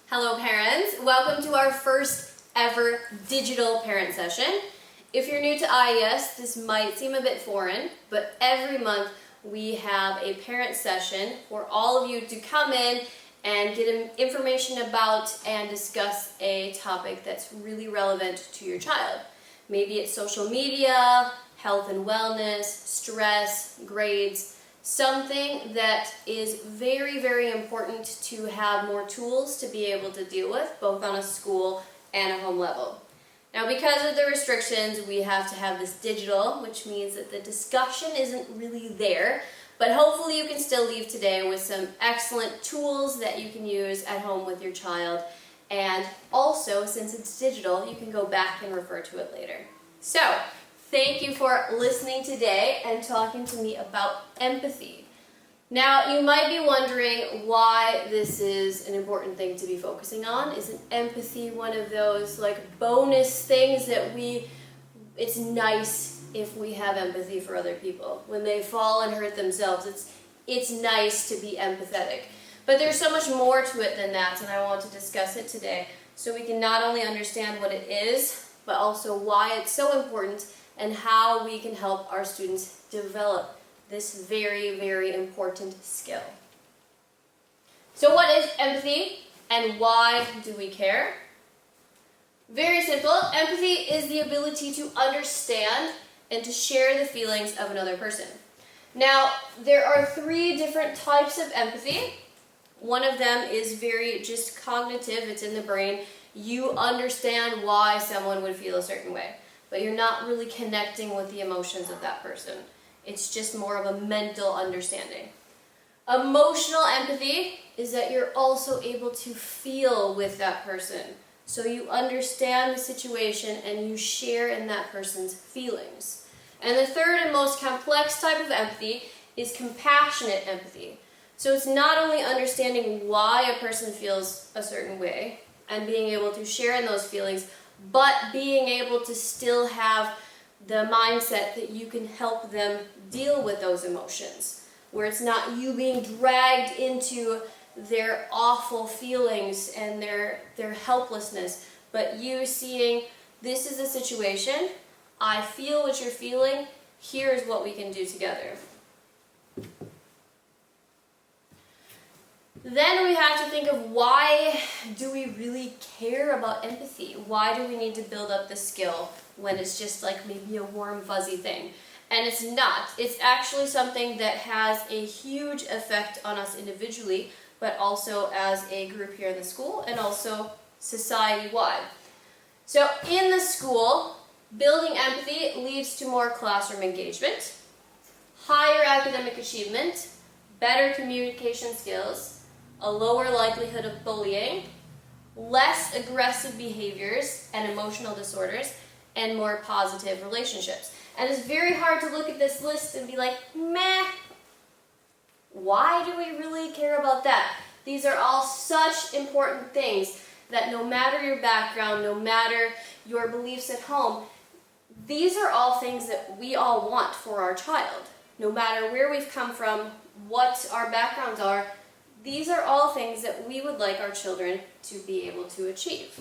Hello parents, welcome to our first ever digital parent session. If you're new to IES, this might seem a bit foreign, but every month we have a parent session for all of you to come in and get information about and discuss a topic that's really relevant to your child. Maybe it's social media, health and wellness, stress, grades, something that is very, very important to have more tools to be able to deal with, both on a school and a home level. Now, because of the restrictions, we have to have this digital, which means that the discussion isn't really there, but hopefully you can still leave today with some excellent tools that you can use at home with your child. And also, since it's digital, you can go back and refer to it later. So, thank you for listening today and talking to me about empathy. Now, you might be wondering why this is an important thing to be focusing on. Isn't empathy one of those bonus things that it's nice if we have empathy for other people? When they fall and hurt themselves, it's nice to be empathetic. But there's so much more to it than that, and I want to discuss it today so we can not only understand what it is, but also why it's so important and how we can help our students develop this very, very important skill. So what is empathy and why do we care? Very simple. Empathy is the ability to understand and to share the feelings of another person. Now, there are 3 different types of empathy. One of them is very just cognitive, it's in the brain. You understand why someone would feel a certain way, but you're not really connecting with the emotions of that person. It's just more of a mental understanding. Emotional empathy is that you're also able to feel with that person. So you understand the situation and you share in that person's feelings. And the third and most complex type of empathy is compassionate empathy. So it's not only understanding why a person feels a certain way and being able to share in those feelings, but being able to still have the mindset that you can help them deal with those emotions, where it's not you being dragged into their awful feelings and their helplessness, but you seeing, this is a situation, I feel what you're feeling, here's what we can do together. Then we have to think of, why do we really care about empathy? Why do we need to build up the skill when it's just maybe a warm, fuzzy thing? And it's not. It's actually something that has a huge effect on us individually, but also as a group here in the school and also society-wide. So in the school, building empathy leads to more classroom engagement, higher academic achievement, better communication skills, a lower likelihood of bullying, less aggressive behaviors and emotional disorders, and more positive relationships. And it's very hard to look at this list and be like, meh, why do we really care about that? These are all such important things that no matter your background, no matter your beliefs at home, these are all things that we all want for our child. No matter where we've come from, what our backgrounds are, these are all things that we would like our children to be able to achieve.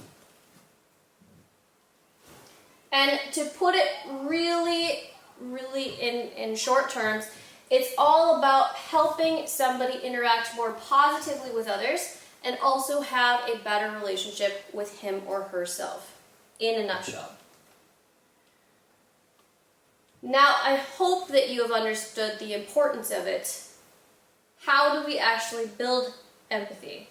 And to put it really in short terms, it's all about helping somebody interact more positively with others and also have a better relationship with him or herself, in a nutshell. Now, I hope that you have understood the importance of it. How do we actually build empathy?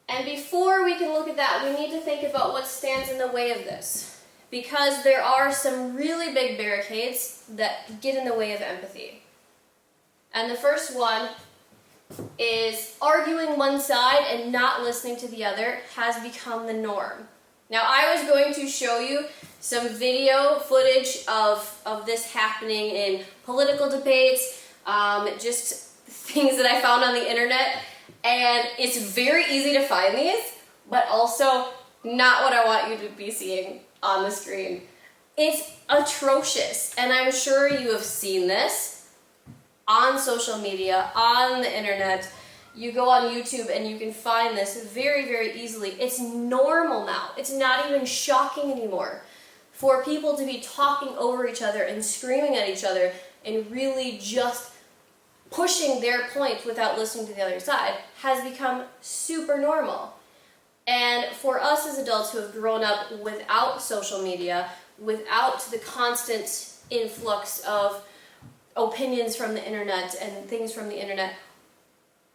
And before we can look at that, we need to think about what stands in the way of this. Because there are some really big barricades that get in the way of empathy. And the first one is arguing one side and not listening to the other has become the norm. Now, I was going to show you some video footage of this happening in political debates, just things that I found on the internet, and it's very easy to find these, but also not what I want you to be seeing on the screen. It's atrocious, and I'm sure you have seen this on social media, on the internet. You go on YouTube and you can find this very, very easily. It's normal now. It's not even shocking anymore for people to be talking over each other and screaming at each other and really just pushing their point without listening to the other side has become super normal. And for us as adults who have grown up without social media, without the constant influx of opinions from the internet and things from the internet,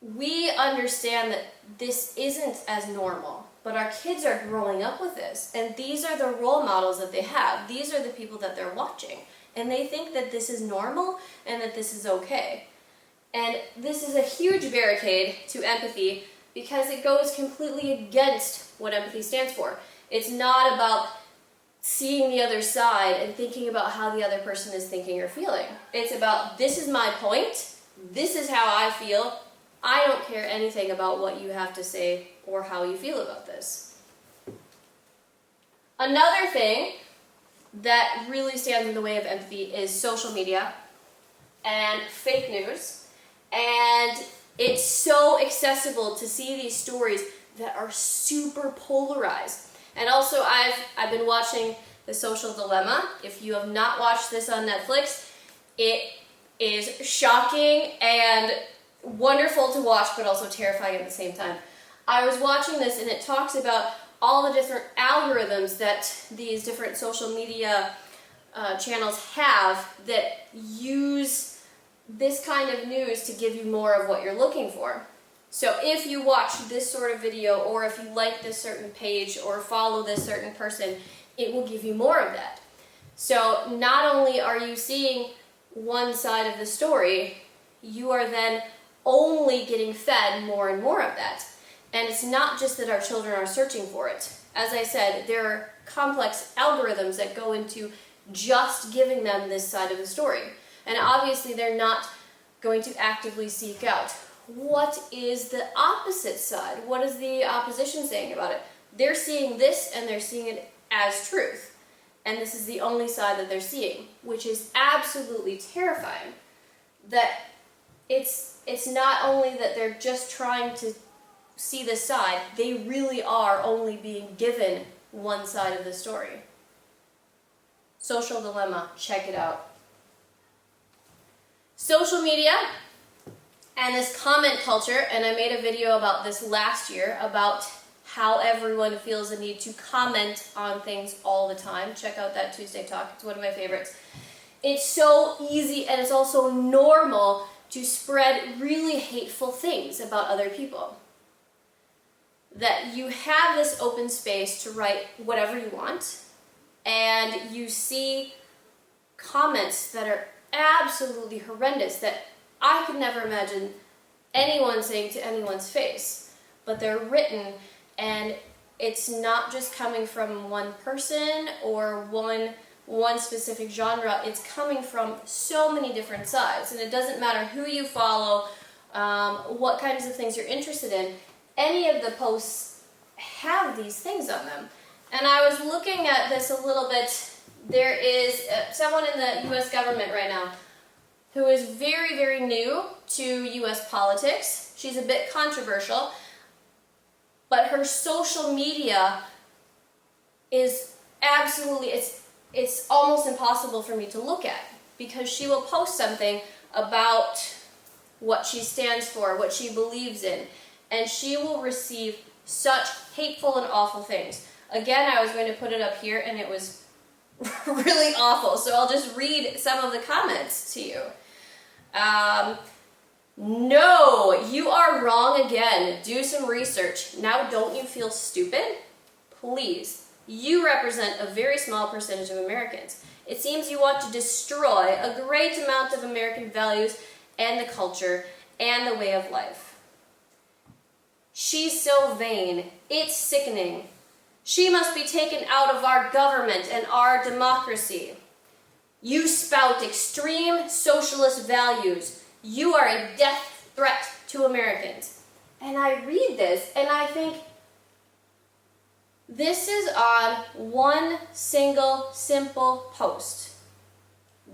we understand that this isn't as normal, but our kids are growing up with this, and these are the role models that they have. These are the people that they're watching, and they think that this is normal and that this is okay. And this is a huge barricade to empathy because it goes completely against what empathy stands for. It's not about seeing the other side and thinking about how the other person is thinking or feeling. It's about, this is my point, this is how I feel, I don't care anything about what you have to say or how you feel about this. Another thing that really stands in the way of empathy is social media and fake news. And it's so accessible to see these stories that are super polarized. And also I've been watching The Social Dilemma. If you have not watched this on Netflix, it is shocking and wonderful to watch, but also terrifying at the same time. I was watching this and it talks about all the different algorithms that these different social media channels have that use this kind of news to give you more of what you're looking for. So if you watch this sort of video, or if you like this certain page or follow this certain person, it will give you more of that. So not only are you seeing one side of the story, you are then only getting fed more and more of that. And it's not just that our children are searching for it. As I said, there are complex algorithms that go into just giving them this side of the story. And obviously they're not going to actively seek out, what is the opposite side? What is the opposition saying about it? They're seeing this and they're seeing it as truth. And this is the only side that they're seeing, which is absolutely terrifying. That it's not only that they're just trying to see this side, they really are only being given one side of the story. Social Dilemma, check it out. Social media and this comment culture, and I made a video about this last year about how everyone feels a need to comment on things all the time. Check out that Tuesday talk, it's one of my favorites. It's so easy and it's also normal to spread really hateful things about other people. That you have this open space to write whatever you want, and you see comments that are absolutely horrendous that I could never imagine anyone saying to anyone's face, but they're written, and it's not just coming from one person or one specific genre. It's coming from so many different sides, and it doesn't matter who you follow, what kinds of things you're interested in. Any of the posts have these things on them. And I was looking at this a little bit. There is someone in the U.S. government right now who is very, very new to U.S. politics. She's a bit controversial, but her social media is absolutely, it's almost impossible for me to look at, because she will post something about what she stands for, what she believes in, and she will receive such hateful and awful things. Again, I was going to put it up here, and it was really awful, so I'll just read some of the comments to you. No, you are wrong again. Do some research. Now, don't you feel stupid? Please. You represent a very small percentage of Americans. It seems you want to destroy a great amount of American values and the culture and the way of life. She's so vain. It's sickening. She must be taken out of our government and our democracy. You spout extreme socialist values. You are a death threat to Americans. And I read this and I think, this is on one single simple post.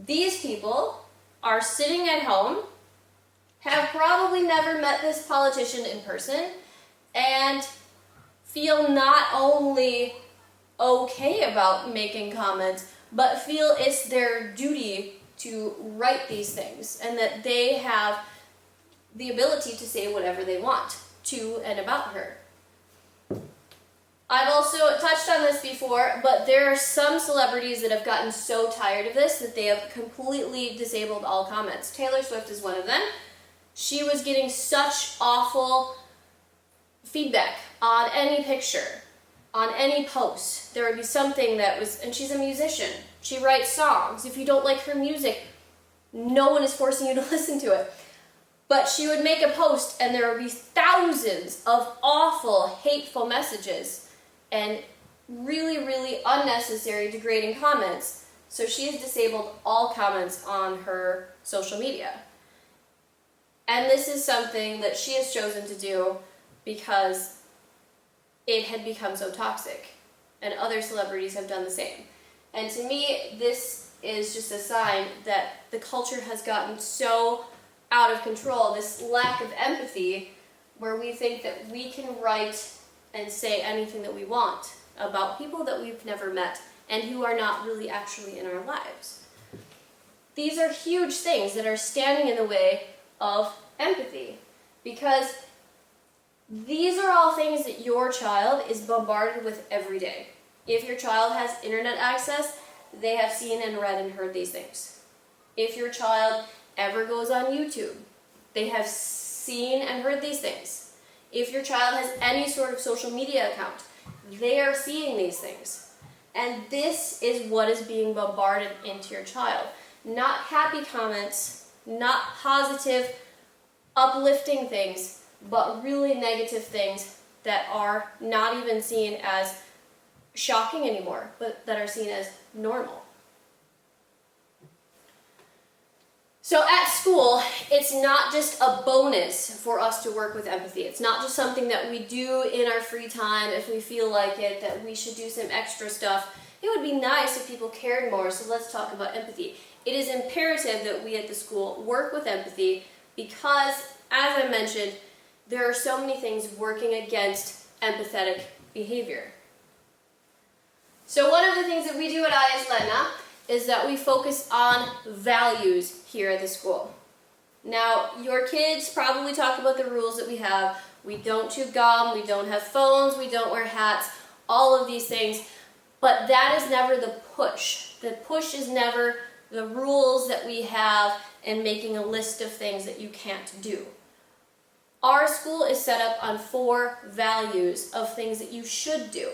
These people are sitting at home, have probably never met this politician in person and feel not only okay about making comments, but feel it's their duty to write these things and that they have the ability to say whatever they want to and about her. I've also touched on this before, but there are some celebrities that have gotten so tired of this that they have completely disabled all comments. Taylor Swift is one of them. She was getting such awful feedback on any picture, on any post. There would be something that was, and she's a musician. She writes songs. If you don't like her music, no one is forcing you to listen to it. But she would make a post and there would be thousands of awful, hateful messages and really, really unnecessary, degrading comments. So she has disabled all comments on her social media. And this is something that she has chosen to do because it had become so toxic. And other celebrities have done the same. And to me, this is just a sign that the culture has gotten so out of control, this lack of empathy, where we think that we can write and say anything that we want about people that we've never met and who are not really actually in our lives. These are huge things that are standing in the way of empathy, because these are all things that your child is bombarded with every day. If your child has internet access, they have seen and read and heard these things. If your child ever goes on YouTube, they have seen and heard these things. If your child has any sort of social media account, they are seeing these things. And this is what is being bombarded into your child. Not happy comments, not positive, uplifting things, but really negative things that are not even seen as shocking anymore, but that are seen as normal. So at school, it's not just a bonus for us to work with empathy. It's not just something that we do in our free time if we feel like it, that we should do some extra stuff. It would be nice if people cared more, so let's talk about empathy. It is imperative that we at the school work with empathy because, as I mentioned, there are so many things working against empathetic behavior. So one of the things that we do at IES Länna is that we focus on values here at the school. Now, your kids probably talk about the rules that we have. We don't chew gum, we don't have phones, we don't wear hats, all of these things, but that is never the push. The push is never the rules that we have and making a list of things that you can't do. Our school is set up on 4 values of things that you should do.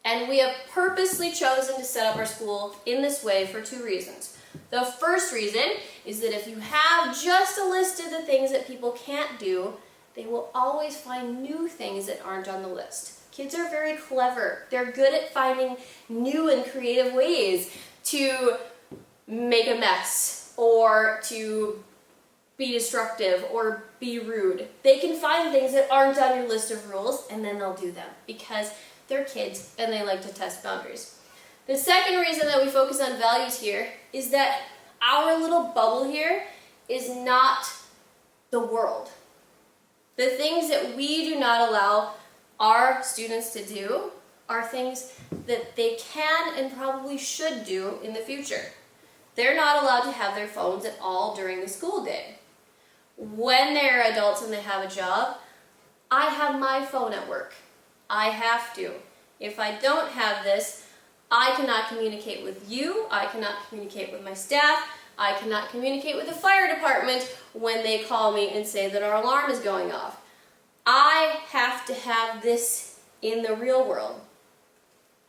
And we have purposely chosen to set up our school in this way for 2 reasons. The first reason is that if you have just a list of the things that people can't do, they will always find new things that aren't on the list. Kids are very clever. They're good at finding new and creative ways to make a mess or to be destructive or be rude. They can find things that aren't on your list of rules and then they'll do them because they're kids and they like to test boundaries. The second reason that we focus on values here is that our little bubble here is not the world. The things that we do not allow our students to do are things that they can and probably should do in the future. They're not allowed to have their phones at all during the school day. When they're adults and they have a job, I have my phone at work. I have to. If I don't have this, I cannot communicate with you, I cannot communicate with my staff, I cannot communicate with the fire department when they call me and say that our alarm is going off. I have to have this in the real world.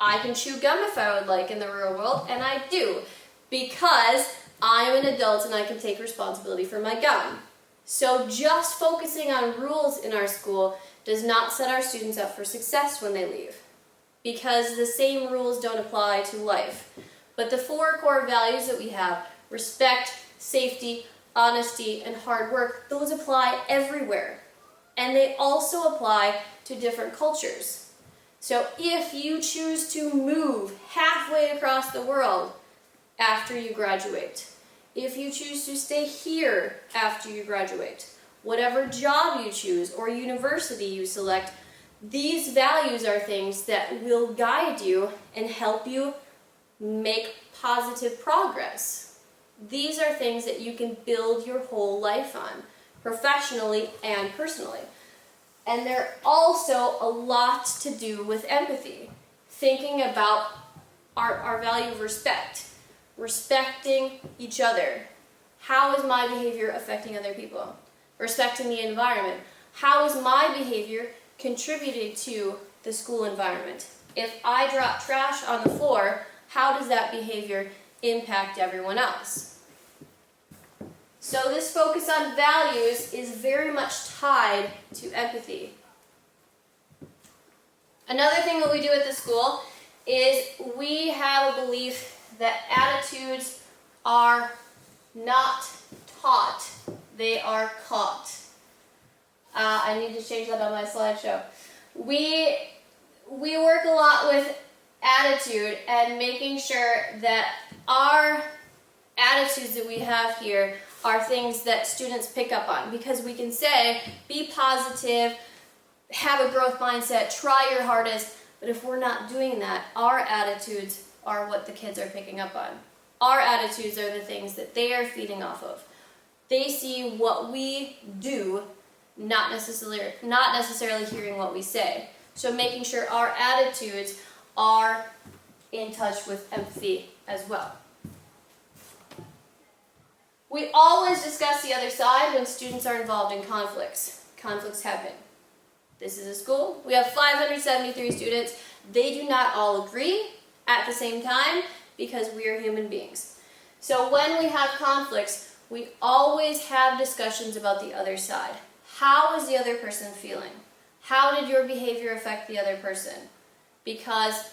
I can chew gum if I would like in the real world, and I do, because I'm an adult and I can take responsibility for my gum. So just focusing on rules in our school does not set our students up for success when they leave, because the same rules don't apply to life. But the 4 core values that we have, respect, safety, honesty, and hard work, those apply everywhere. And they also apply to different cultures. So if you choose to move halfway across the world after you graduate, if you choose to stay here after you graduate, whatever job you choose or university you select, these values are things that will guide you and help you make positive progress. These are things that you can build your whole life on, professionally and personally. And they're also a lot to do with empathy, thinking about our value of respect, respecting each other. How is my behavior affecting other people? Respecting the environment. How is my behavior contributing to the school environment? If I drop trash on the floor, how does that behavior impact everyone else? So this focus on values is very much tied to empathy. Another thing that we do at the school is we have a belief that attitudes are not taught, they are caught. I need to change that on my slideshow. We work a lot with attitude and making sure that our attitudes that we have here are things that students pick up on, because we can say, be positive, have a growth mindset, try your hardest, but if we're not doing that, our attitudes are what the kids are picking up on. Our attitudes are the things that they are feeding off of. They see what we do, not necessarily hearing what we say. So making sure our attitudes are in touch with empathy as well. We always discuss the other side when students are involved in conflicts. Conflicts happen. This is a school. We have 573 students. They do not all agree at the same time because we are human beings. So when we have conflicts, we always have discussions about the other side. How is the other person feeling? How did your behavior affect the other person? Because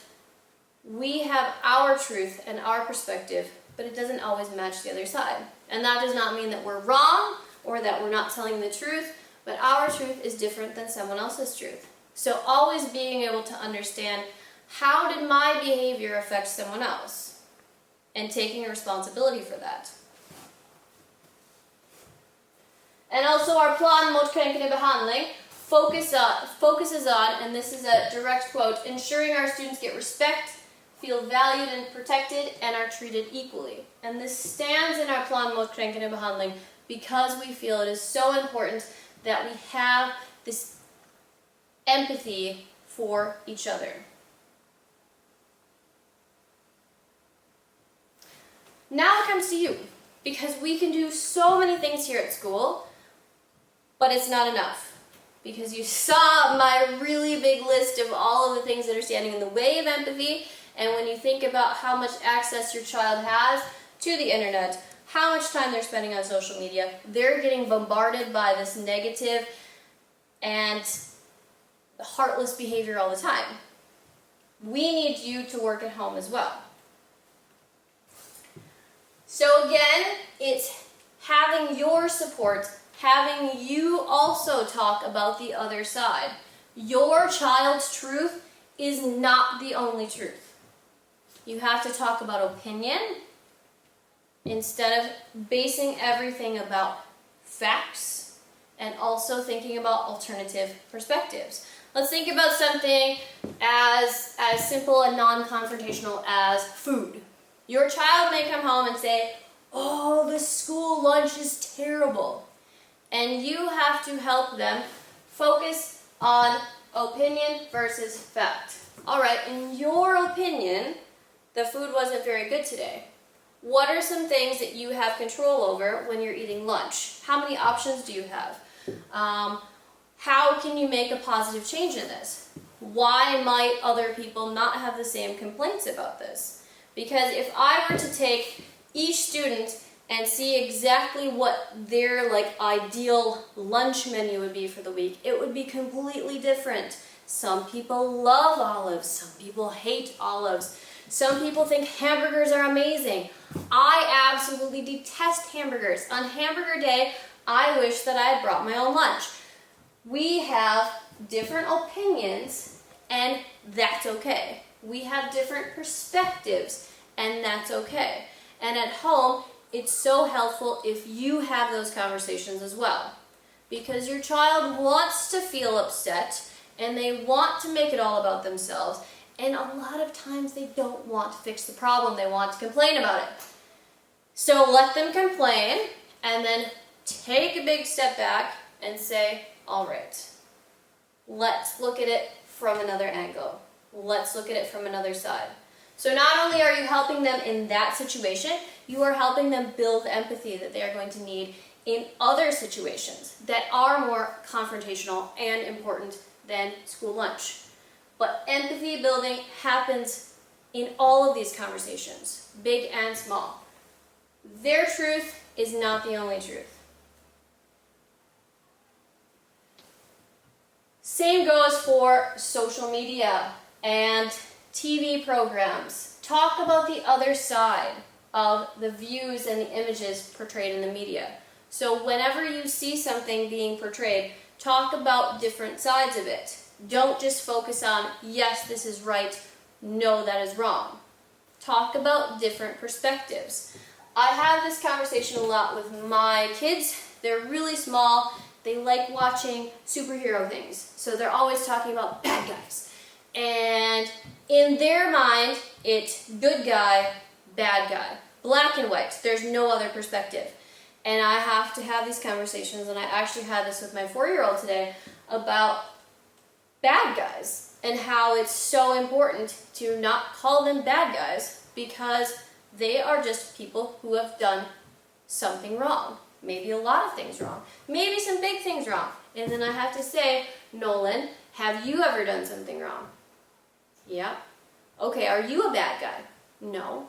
we have our truth and our perspective, but it doesn't always match the other side. And that does not mean that we're wrong or that we're not telling the truth, but our truth is different than someone else's truth. So always being able to understand, how did my behavior affect someone else? And taking responsibility for that. And also our plan mot kränkande behandling focuses on, and this is a direct quote, ensuring our students get respect, feel valued and protected, and are treated equally. And this stands in our plan mot kränkande behandling because we feel it is so important that we have this empathy for each other. Now it comes to you, because we can do so many things here at school, but it's not enough. Because you saw my really big list of all of the things that are standing in the way of empathy, and when you think about how much access your child has to the internet, how much time they're spending on social media, they're getting bombarded by this negative and heartless behavior all the time. We need you to work at home as well. So again, it's having your support, having you also talk about the other side. Your child's truth is not the only truth. You have to talk about opinion instead of basing everything about facts, and also thinking about alternative perspectives. Let's think about something as simple and non-confrontational as food. Your child may come home and say, "Oh, the school lunch is terrible." And you have to help them focus on opinion versus fact. All right, in your opinion, the food wasn't very good today. What are some things that you have control over when you're eating lunch? How many options do you have? How can you make a positive change in this? Why might other people not have the same complaints about this? Because if I were to take each student and see exactly what their ideal lunch menu would be for the week, it would be completely different. Some people love olives, some people hate olives. Some people think hamburgers are amazing. I absolutely detest hamburgers. On hamburger day, I wish that I had brought my own lunch. We have different opinions, and that's okay. We have different perspectives, and that's okay. And at home, it's so helpful if you have those conversations as well. Because your child wants to feel upset and they want to make it all about themselves. And a lot of times they don't want to fix the problem, they want to complain about it. So let them complain and then take a big step back and say, all right, let's look at it from another angle. Let's look at it from another side. So not only are you helping them in that situation, you are helping them build the empathy that they are going to need in other situations that are more confrontational and important than school lunch. But empathy building happens in all of these conversations, big and small. Their truth is not the only truth. Same goes for social media and TV programs. Talk about the other side of the views and the images portrayed in the media. So whenever you see something being portrayed, talk about different sides of it. Don't just focus on, yes, this is right, no, that is wrong. Talk about different perspectives. I have this conversation a lot with my kids. They're really small. They like watching superhero things. So they're always talking about bad guys. And in their mind, it's good guy, bad guy. Black and white. There's no other perspective. And I have to have these conversations, and I actually had this with my 4-year-old today about bad guys and how it's so important to not call them bad guys because they are just people who have done something wrong. Maybe a lot of things wrong. Maybe some big things wrong. And then I have to say, Nolan, have you ever done something wrong? Yeah. Okay, are you a bad guy? No.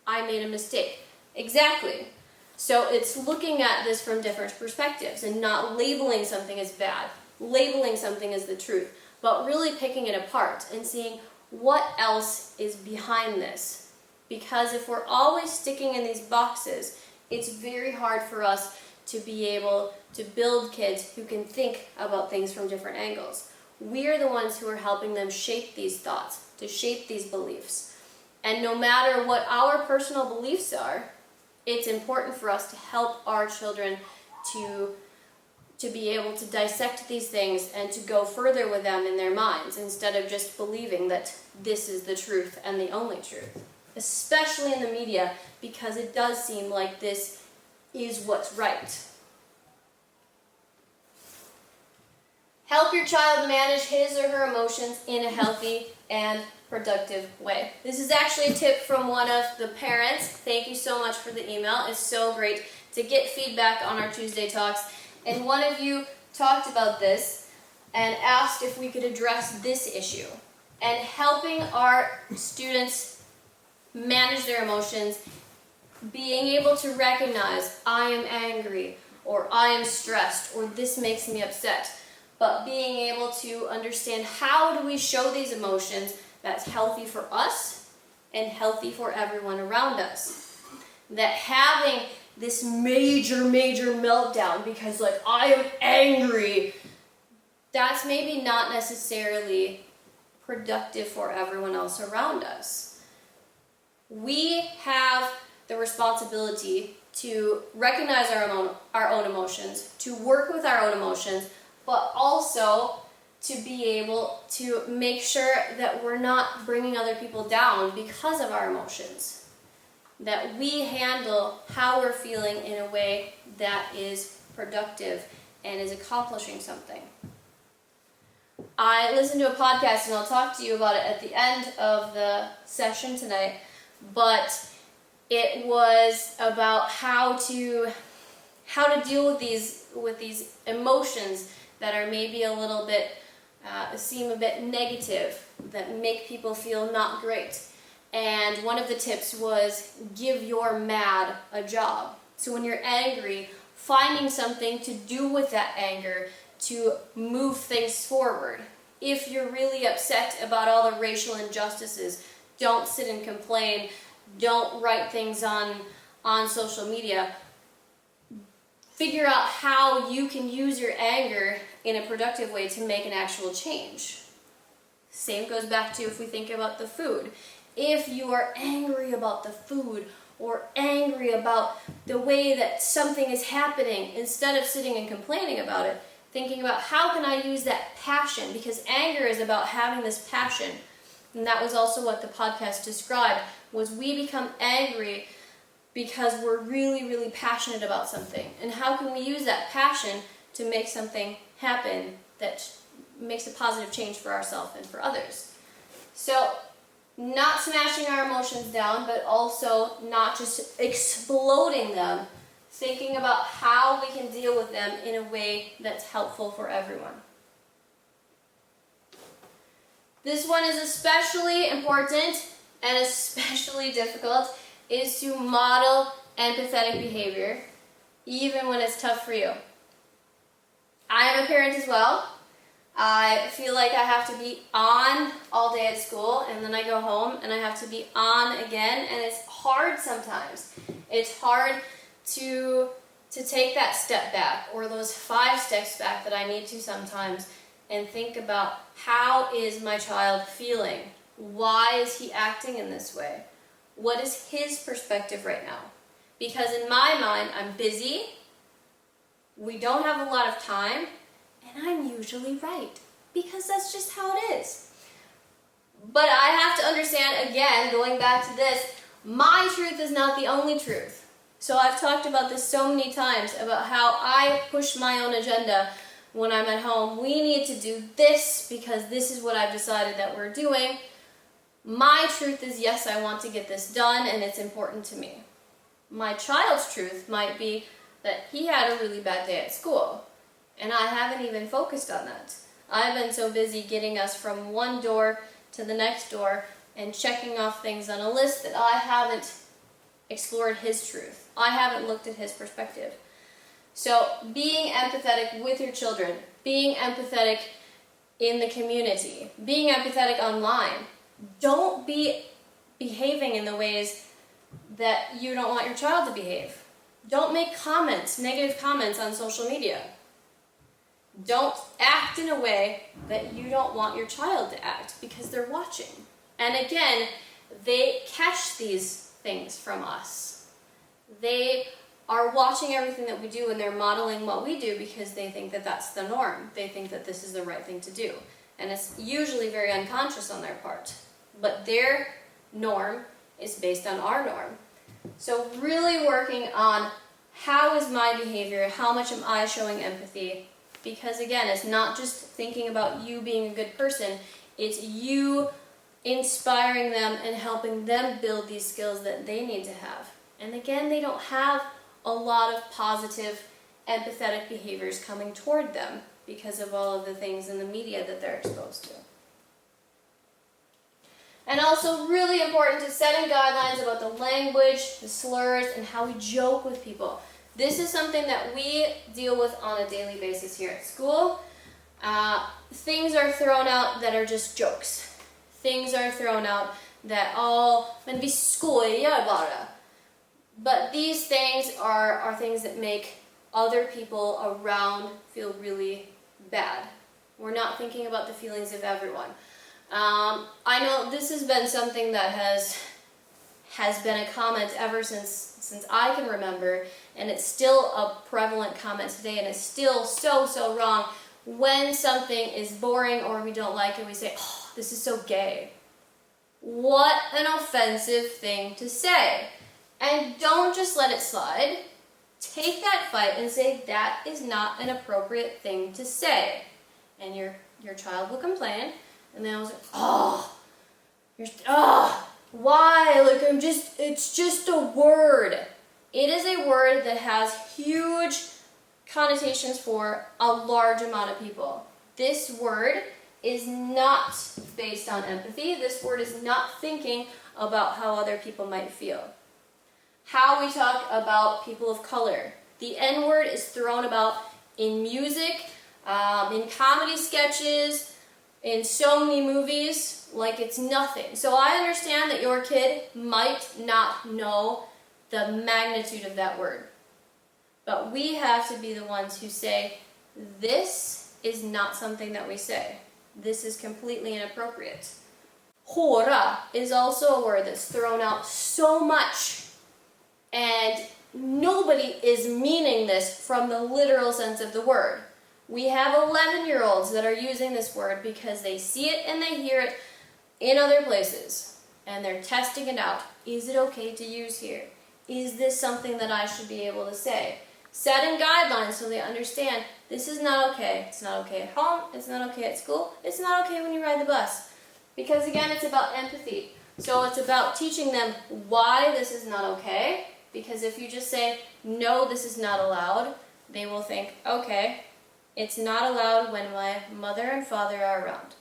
I made a mistake. Exactly. So it's looking at this from different perspectives and not labeling something as bad, labeling something as the truth, but really picking it apart and seeing what else is behind this. Because if we're always sticking in these boxes, it's very hard for us to be able to build kids who can think about things from different angles. We are the ones who are helping them shape these thoughts, to shape these beliefs. And no matter what our personal beliefs are, it's important for us to help our children to be able to dissect these things and to go further with them in their minds instead of just believing that this is the truth and the only truth. Especially in the media, because it does seem like this is what's right. Help your child manage his or her emotions in a healthy and productive way. This is actually a tip from one of the parents. Thank you so much for the email. It's so great to get feedback on our Tuesday talks. And one of you talked about this and asked if we could address this issue. And helping our students manage their emotions, being able to recognize, I am angry, or I am stressed, or this makes me upset. But being able to understand how do we show these emotions that's healthy for us and healthy for everyone around us. That having this major meltdown because like I am angry, that's maybe not necessarily productive for everyone else around us. We have the responsibility to recognize our own emotions, to work with our own emotions, but also to be able to make sure that we're not bringing other people down because of our emotions. That we handle how we're feeling in a way that is productive and is accomplishing something. I listened to a podcast, and I'll talk to you about it at the end of the session tonight, but it was about how to deal with these emotions that are maybe a little bit seem a bit negative, that make people feel not great. And one of the tips was give your mad a job. So when you're angry, finding something to do with that anger to move things forward. If you're really upset about all the racial injustices, don't sit and complain. Don't write things on social media. Figure out how you can use your anger in a productive way to make an actual change. Same goes back to if we think about the food. If you are angry about the food, or angry about the way that something is happening, instead of sitting and complaining about it, thinking about how can I use that passion, because anger is about having this passion. And that was also what the podcast described, was we become angry because we're really, really passionate about something. And how can we use that passion to make something happen that makes a positive change for ourselves and for others? So, not smashing our emotions down, but also not just exploding them, thinking about how we can deal with them in a way that's helpful for everyone. This one is especially important and especially difficult, is to model empathetic behavior, even when it's tough for you. I am a parent as well. I feel like I have to be on all day at school, and then I go home and I have to be on again, and it's hard sometimes. It's hard to take that step back, or those 5 steps back that I need to sometimes, and think about, how is my child feeling? Why is he acting in this way? What is his perspective right now? Because in my mind, I'm busy, we don't have a lot of time, and I'm usually right, because that's just how it is. But I have to understand, again, going back to this, my truth is not the only truth. So I've talked about this so many times, about how I push my own agenda when I'm at home. We need to do this because this is what I've decided that we're doing. My truth is, yes, I want to get this done, and it's important to me. My child's truth might be that he had a really bad day at school, and I haven't even focused on that. I've been so busy getting us from one door to the next door and checking off things on a list that I haven't explored his truth. I haven't looked at his perspective. So being empathetic with your children, being empathetic in the community, being empathetic online. Don't be behaving in the ways that you don't want your child to behave. Don't make comments, negative comments on social media. Don't act in a way that you don't want your child to act, because they're watching. And again, they catch these things from us. They are watching everything that we do, and they're modeling what we do because they think that that's the norm. They think that this is the right thing to do. And it's usually very unconscious on their part. But their norm is based on our norm. So really working on, how is my behavior, how much am I showing empathy? Because again, it's not just thinking about you being a good person, it's you inspiring them and helping them build these skills that they need to have. And again, they don't have a lot of positive, empathetic behaviors coming toward them because of all of the things in the media that they're exposed to. And also really important to setting guidelines about the language, the slurs, and how we joke with people. This is something that we deal with on a daily basis here at school. Things are thrown out that are just jokes. Things are thrown out that, men vi skojar bara. But these things are things that make other people around feel really bad. We're not thinking about the feelings of everyone. I know this has been something that has been a comment ever since I can remember, and it's still a prevalent comment today, and it's still so wrong. When something is boring or we don't like it, we say, "Oh, this is so gay." What an offensive thing to say. And don't just let it slide. Take that fight and say, that is not an appropriate thing to say. And your child will complain, and they'll say, why? It's just a word. It is a word that has huge connotations for a large amount of people. This word is not based on empathy. This word is not thinking about how other people might feel. How we talk about people of color. The N-word is thrown about in music, in comedy sketches, in so many movies, like it's nothing. So I understand that your kid might not know the magnitude of that word. But we have to be the ones who say, this is not something that we say. This is completely inappropriate. Hora is also a word that's thrown out so much And nobody is meaning this from the literal sense of the word. We have 11-year-olds that are using this word because they see it and they hear it in other places. And they're testing it out. Is it okay to use here? Is this something that I should be able to say? Setting guidelines so they understand this is not okay. It's not okay at home. It's not okay at school. It's not okay when you ride the bus. Because again, it's about empathy. So it's about teaching them why this is not okay. Because if you just say, no, this is not allowed, they will think, okay, it's not allowed when my mother and father are around.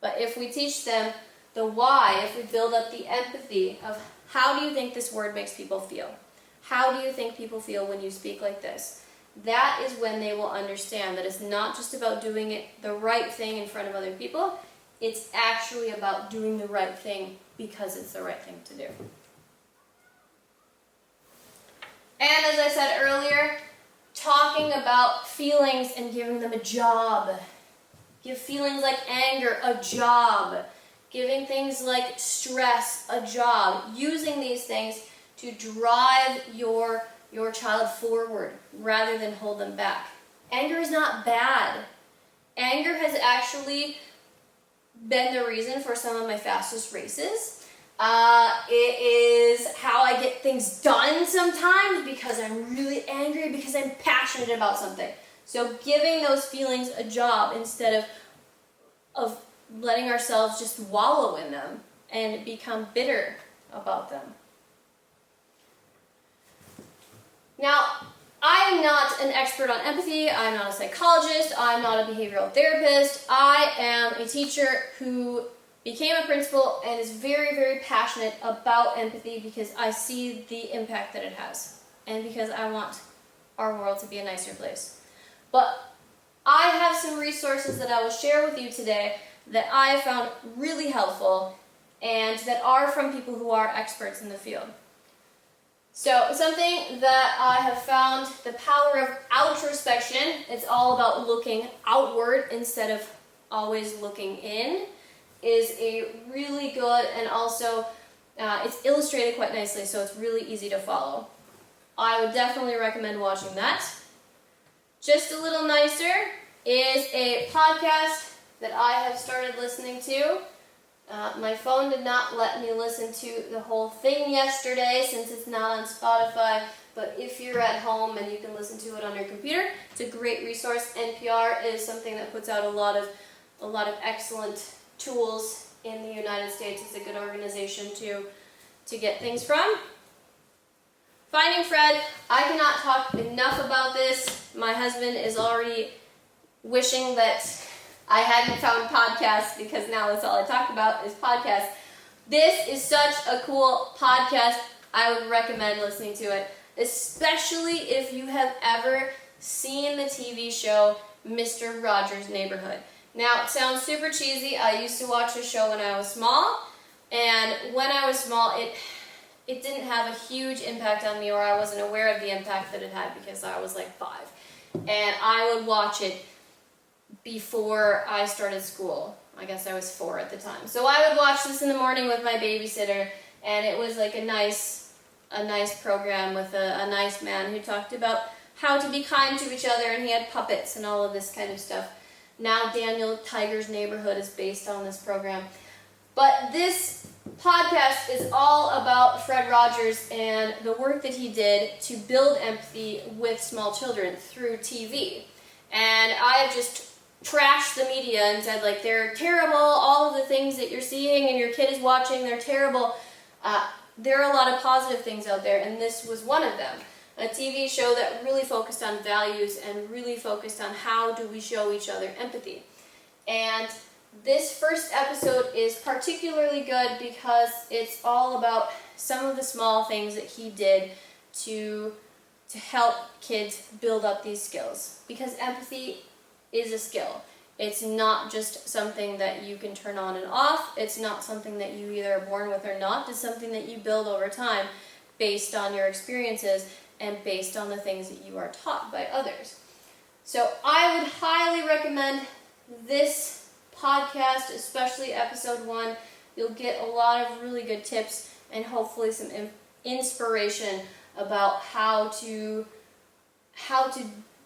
But if we teach them the why, if we build up the empathy of how do you think this word makes people feel? How do you think people feel when you speak like this? That is when they will understand that it's not just about doing it the right thing in front of other people. It's actually about doing the right thing because it's the right thing to do. And as I said earlier, talking about feelings and giving them a job. Give feelings like anger a job. Giving things like stress a job. Using these things to drive your child forward rather than hold them back. Anger is not bad. Anger has actually been the reason for some of my fastest races. It is how I get things done sometimes because I'm really angry, because I'm passionate about something. So giving those feelings a job instead of letting ourselves just wallow in them and become bitter about them. Now, I am not an expert on empathy. I'm not a psychologist. I'm not a behavioral therapist. I am a teacher who became a principal and is very, very passionate about empathy because I see the impact that it has and because I want our world to be a nicer place. But I have some resources that I will share with you today that I have found really helpful and that are from people who are experts in the field. So something that I have found, the power of outrospection. It's all about looking outward instead of always looking in, is a really good, and also it's illustrated quite nicely, so it's really easy to follow. I would definitely recommend watching that. Just a little nicer is a podcast that I have started listening to. My phone did not let me listen to the whole thing yesterday since it's not on Spotify, but if you're at home and you can listen to it on your computer, it's a great resource. NPR is something that puts out a lot of excellent tools in the United States. It's a good organization to get things from. Finding Fred, I cannot talk enough about this. My husband is already wishing that I hadn't found podcasts because now that's all I talk about is podcasts. This is such a cool podcast. I would recommend listening to it, especially if you have ever seen the TV show Mr. Rogers' Neighborhood. Now, it sounds super cheesy. I used to watch the show when I was small, and when I was small, it didn't have a huge impact on me, or I wasn't aware of the impact that it had because I was like 5. And I would watch it before I started school. I guess I was 4 at the time. So I would watch this in the morning with my babysitter, and it was like a nice program with a nice man who talked about how to be kind to each other, and he had puppets and all of this kind of stuff. Now Daniel Tiger's Neighborhood is based on this program. But this podcast is all about Fred Rogers and the work that he did to build empathy with small children through TV. And I have just trashed the media and said, like, they're terrible, all of the things that you're seeing and your kid is watching, they're terrible. There are a lot of positive things out there, and this was one of them. A TV show that really focused on values and really focused on how do we show each other empathy. And this first episode is particularly good because it's all about some of the small things that he did to help kids build up these skills. Because empathy is a skill. It's not just something that you can turn on and off. It's not something that you either are born with or not. It's something that you build over time based on your experiences and based on the things that you are taught by others. So I would highly recommend this podcast, especially episode 1. You'll get a lot of really good tips and hopefully some inspiration about how to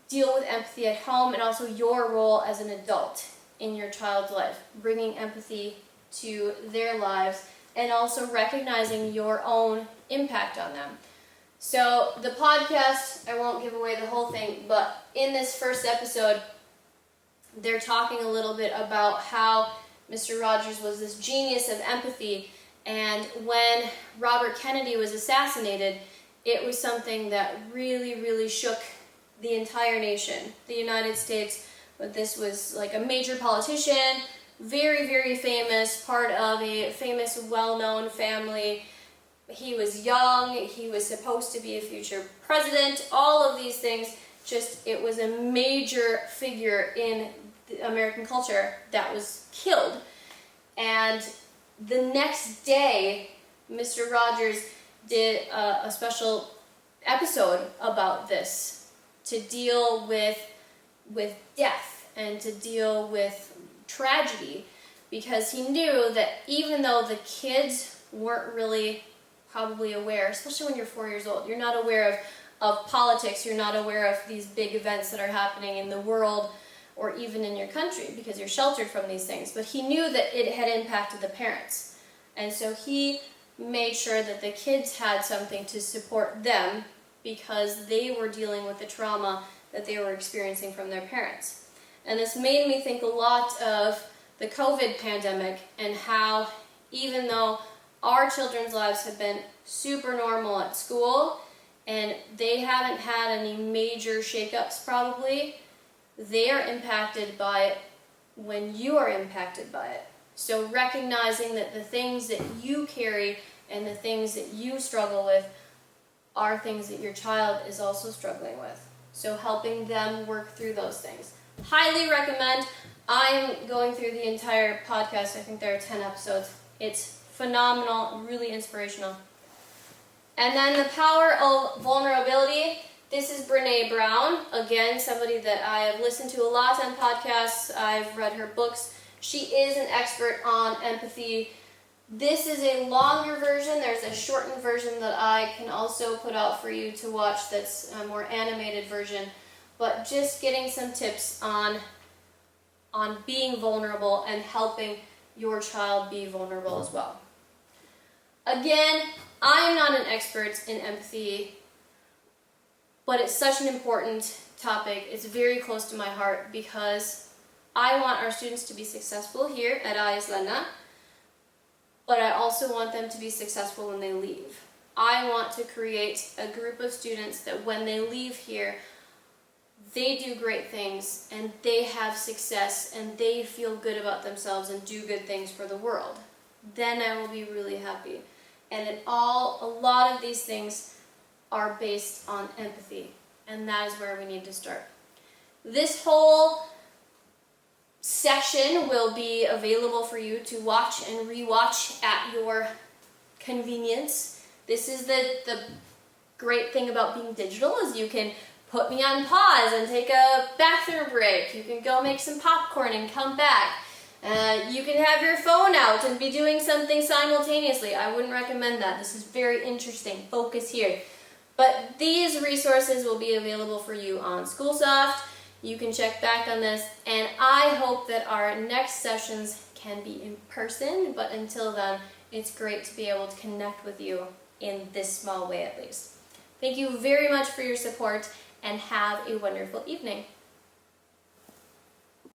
deal with empathy at home, and also your role as an adult in your child's life, bringing empathy to their lives and also recognizing your own impact on them. So the podcast, I won't give away the whole thing, but in this first episode, they're talking a little bit about how Mr. Rogers was this genius of empathy, and when Robert Kennedy was assassinated, it was something that really, really shook the entire nation, the United States. But this was like a major politician, very, very famous, part of a famous, well-known family. He was young, he was supposed to be a future president, all of these things. Just, it was a major figure in the American culture that was killed. And the next day, Mr. Rogers did a special episode about this, to deal with death and to deal with tragedy, because he knew that even though the kids weren't really probably aware, especially when you're 4 years old, you're not aware of politics, you're not aware of these big events that are happening in the world or even in your country, because you're sheltered from these things. But he knew that it had impacted the parents. And so he made sure that the kids had something to support them, because they were dealing with the trauma that they were experiencing from their parents. And this made me think a lot of the COVID pandemic, and how even though our children's lives have been super normal at school and they haven't had any major shakeups probably, they are impacted by it when you are impacted by it. So recognizing that the things that you carry and the things that you struggle with are things that your child is also struggling with. So helping them work through those things. Highly recommend. I'm going through the entire podcast. I think there are 10 episodes. It's phenomenal, really inspirational. And then the power of vulnerability. This is Brene Brown. Again, somebody that I have listened to a lot on podcasts. I've read her books. She is an expert on empathy. This is a longer version. There's a shortened version that I can also put out for you to watch, that's a more animated version. But just getting some tips on being vulnerable and helping your child be vulnerable as well. Again, I am not an expert in empathy, but it's such an important topic. It's very close to my heart, because I want our students to be successful here at IES Länna, but I also want them to be successful when they leave. I want to create a group of students that when they leave here, they do great things and they have success and they feel good about themselves and do good things for the world. Then I will be really happy. And a lot of these things are based on empathy, and that is where we need to start. This whole section will be available for you to watch and rewatch at your convenience. This is the great thing about being digital, is you can put me on pause and take a bathroom break. You can go make some popcorn and come back. You can have your phone out and be doing something simultaneously. I wouldn't recommend that. This is very interesting. Focus here. But these resources will be available for you on SchoolSoft. You can check back on this, and I hope that our next sessions can be in person, but until then, it's great to be able to connect with you in this small way at least. Thank you very much for your support, and have a wonderful evening.